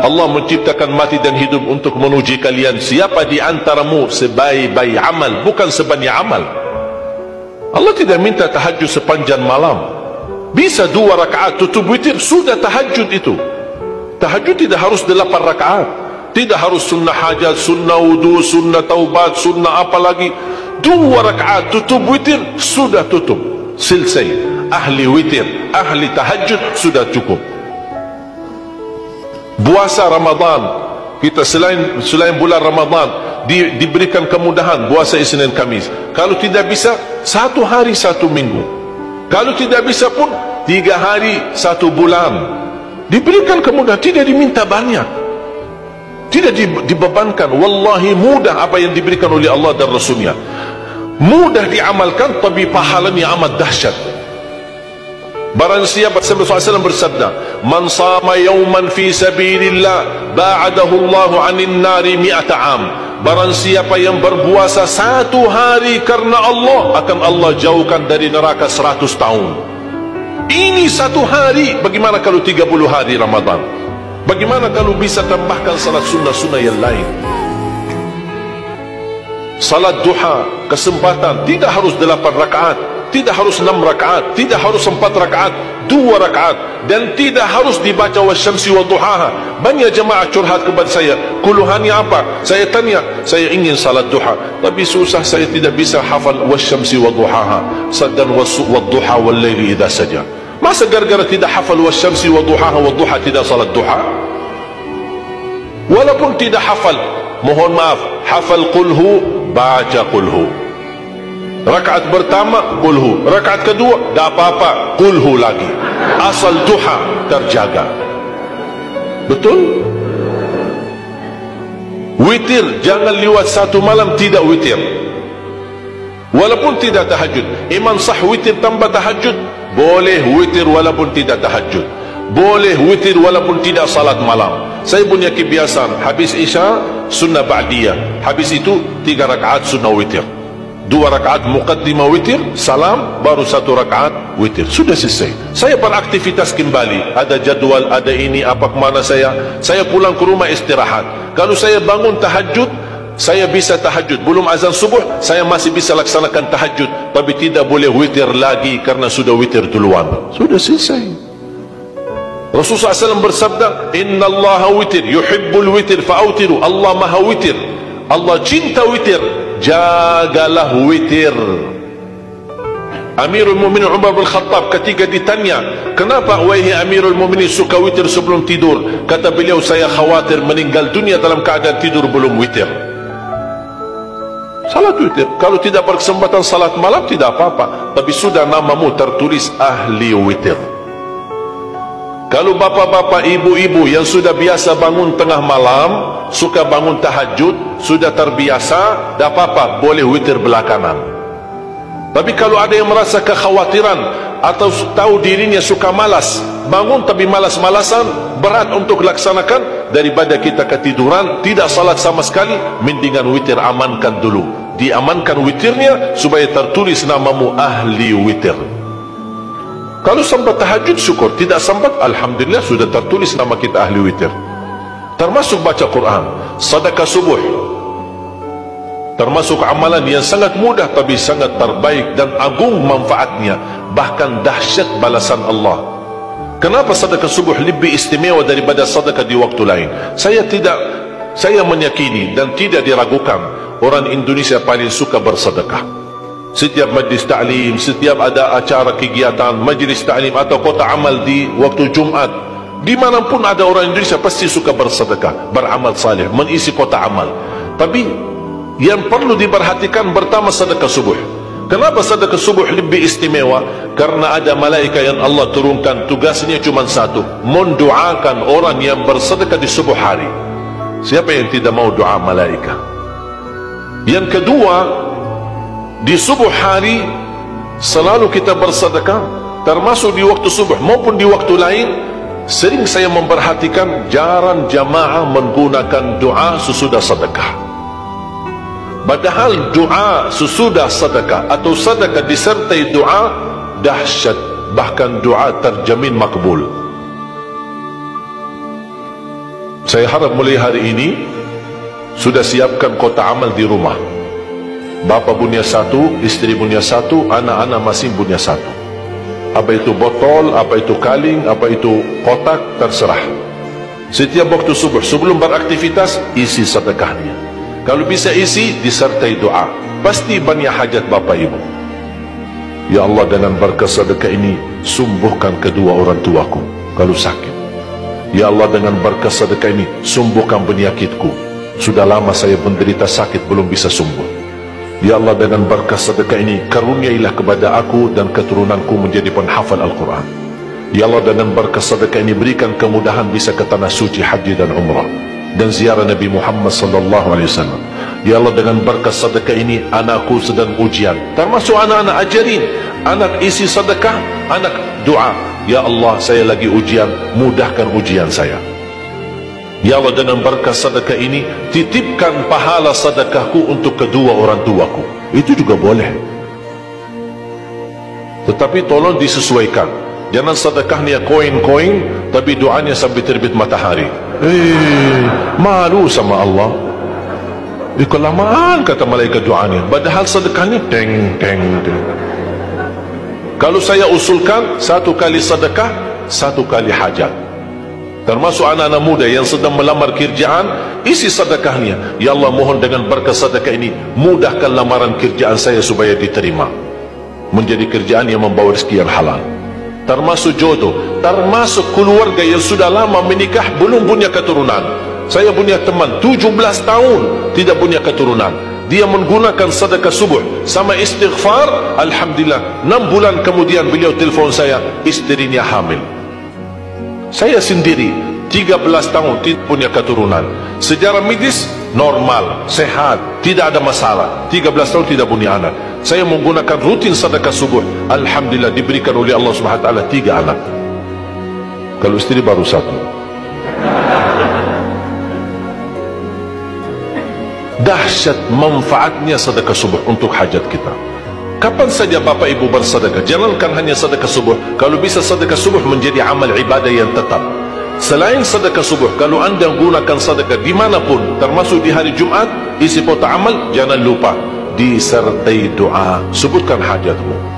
Allah menciptakan mati dan hidup untuk menuji kalian. Siapa di antaramu sebaik-baik amal, bukan sebanyak amal. Allah tidak minta tahajud sepanjang malam. Bisa 2 rakaat tutup witir, sudah tahajud itu. Tahajud tidak harus 8 rakaat. Tidak harus sunnah hajat, sunnah wudu, sunnah taubat, sunnah apa lagi. 2 rakaat tutup witir, sudah tutup, selesai. Ahli witir, ahli tahajud sudah cukup. Puasa Ramadan, kita selain bulan Ramadan diberikan kemudahan puasa Isnin Kamis. Kalau tidak bisa 1 hari 1 minggu. Kalau tidak bisa pun 3 hari 1 bulan. Diberikan kemudahan, tidak diminta banyak, tidak dibebankan. Wallahi mudah apa yang diberikan oleh Allah dan Rasulnya. Mudah diamalkan, tapi pahalanya amat dahsyat. Barang siapa, Rasulullah SAW bersabda, man sama yawman fi sabilillah ba'adahu Allahu 'anil nari 100 am. Barang siapa yang berpuasa 1 hari karena Allah, akan Allah jauhkan dari neraka 100 tahun. Ini 1 hari. Bagaimana kalau 30 hari Ramadan? Bagaimana kalau bisa tambahkan salat sunnah-sunnah yang lain? Salat duha, kesempatan, tidak harus 8 rakaat, tidak harus 6 rakaat, tidak harus 4 rakaat, 2 rakaat, dan tidak harus dibaca wasyamsi wa duhaha. Banyak jemaah curhat kepada saya, keluhannya apa? Saya tanya, saya ingin salat duha, tapi susah, saya tidak bisa hafal wasyamsi wa duhaha dan wadduha wal laili idza saja. Masa gara-gara tidak hafal wasyamsi wa duhaha wa duha tidak salat duha? Walaupun tidak hafal, mohon maaf, hafal qulhu, baca qulhu. Rakaat pertama qulhu, rakaat kedua tak apa-apa, qulhu lagi. Asal duha terjaga. Betul? Witir, jangan lewat 1 malam tidak witir. Walaupun tidak tahajud. Iman sah witir tambah tahajud, boleh witir walaupun tidak tahajud. Boleh witir walaupun tidak salat malam. Saya punya kebiasaan, habis Isya sunnah ba'diyah, habis itu 3 rakaat sunnah witir, 2 rakaat muqaddimah witir, salam, baru 1 rakaat witir, sudah selesai. Saya beraktivitas kembali, ada jadwal, ada ini, apa kemana saya pulang ke rumah istirahat. Kalau saya bangun tahajud, saya bisa tahajud, belum azan subuh saya masih bisa laksanakan tahajud, tapi tidak boleh witir lagi karena sudah witir duluan, sudah selesai. Rasulullah SAW bersabda, Inna Allah witir, yuhibbul witir, fa'autiru. Allah maha witir, Allah cinta witir, jagalah witir. Amirul Mu'minin Umar bin Khattab ketika ditanya, kenapa wahai Amirul Mu'minin suka witir sebelum tidur? Kata beliau, saya khawatir meninggal dunia dalam keadaan tidur belum witir. Salat witir, kalau tidak berkesempatan salat malam tidak apa-apa, tapi sudah namamu tertulis ahli witir. Kalau bapak-bapak, ibu-ibu yang sudah biasa bangun tengah malam, suka bangun tahajud, sudah terbiasa, tak apa-apa, boleh witir belakangan. Tapi kalau ada yang merasa kekhawatiran atau tahu dirinya suka malas, bangun tapi malas-malasan, berat untuk laksanakan, daripada kita ketiduran, tidak salat sama sekali, mendingan witir amankan dulu. Diamankan witirnya supaya tertulis namamu ahli witir. Kalau sempat tahajud syukur, tidak sempat alhamdulillah sudah tertulis nama kita ahli witir. Termasuk baca Quran, sedekah subuh, termasuk amalan yang sangat mudah tapi sangat terbaik dan agung manfaatnya, bahkan dahsyat balasan Allah. Kenapa sedekah subuh lebih istimewa daripada sedekah di waktu lain? Saya meyakini dan tidak diragukan, orang Indonesia paling suka bersedekah. Setiap majlis ta'lim, setiap ada acara kegiatan, majlis ta'lim atau kota amal di waktu Jumat, dimanapun ada orang Indonesia pasti suka bersedekah, beramal saleh, mengisi kota amal. Tapi yang perlu diperhatikan pertama sedekah subuh. Kenapa sedekah subuh lebih istimewa? Karena ada malaikat yang Allah turunkan, tugasnya cuma satu, mendoakan orang yang bersedekah di subuh hari. Siapa yang tidak mau doa malaikat? Yang kedua, di subuh hari selalu kita bersedekah, termasuk di waktu subuh maupun di waktu lain. Sering saya memperhatikan jarang jamaah menggunakan doa sesudah sedekah. Padahal doa sesudah sedekah atau sedekah disertai doa dahsyat, bahkan doa terjamin makbul. Saya harap mulai hari ini sudah siapkan kotak amal di rumah. Bapa punya satu, istri punya satu, anak-anak masing punya satu. Apa itu botol, apa itu kaling, apa itu kotak, terserah. Setiap waktu subuh sebelum beraktivitas, isi sedekahnya. Kalau bisa isi, disertai doa. Pasti banyak hajat bapa ibu. Ya Allah, dengan berkat sedekah ini sembuhkan kedua orang tuaku kalau sakit. Ya Allah, dengan berkat sedekah ini sembuhkan penyakitku. Sudah lama saya menderita sakit belum bisa sembuh. Ya Allah, dengan berkat sedekah ini karuniailah kepada aku dan keturunanku menjadi penghafal Al-Quran. Ya Allah, dengan berkat sedekah ini berikan kemudahan bisa ke tanah suci haji dan umrah dan ziarah Nabi Muhammad sallallahu alaihi wasallam. Ya Allah, dengan berkat sedekah ini anakku sedang ujian, termasuk anak-anak ajarin, anak isi sedekah, anak doa. Ya Allah, saya lagi ujian, mudahkan ujian saya. Ya Allah, dengan berkat sedekah ini titipkan pahala sedekahku untuk kedua orang tuaku. Itu juga boleh. Tetapi tolong disesuaikan. Jangan sedekahnya koin-koin tapi doanya sampai terbit matahari. Malu sama Allah. Kelamaan kata malaikat doanya. Padahal sedekahnya teng teng teng. Kalau saya usulkan, satu kali sedekah, satu kali hajat. Termasuk anak-anak muda yang sedang melamar kerjaan, isi sedekahnya. Ya Allah, mohon dengan berkat sedekah ini mudahkan lamaran kerjaan saya supaya diterima, menjadi kerjaan yang membawa rezeki yang halal. Termasuk jodoh, termasuk keluarga yang sudah lama menikah belum punya keturunan. Saya punya teman 17 tahun tidak punya keturunan. Dia menggunakan sedekah subuh sama istighfar. Alhamdulillah, 6 bulan kemudian beliau telefon saya, istrinya hamil. Saya sendiri 13 tahun tidak punya keturunan. Secara medis normal, sehat, tidak ada masalah. 13 tahun tidak punya anak. Saya menggunakan rutin sedekah subuh. Alhamdulillah diberikan oleh Allah Subhanahu wa taala 3 anak. Kalau istri baru 1. Dahsyat manfaatnya sedekah subuh untuk hajat kita. Kapan saja Bapak Ibu bersedekah, jangankan hanya sedekah subuh. Kalau bisa sedekah subuh menjadi amal ibadah yang tetap. Selain sedekah subuh, kalau anda gunakan sedekah dimanapun, termasuk di hari Jumat, isi kotak amal, jangan lupa disertai doa. Sebutkan hajatmu.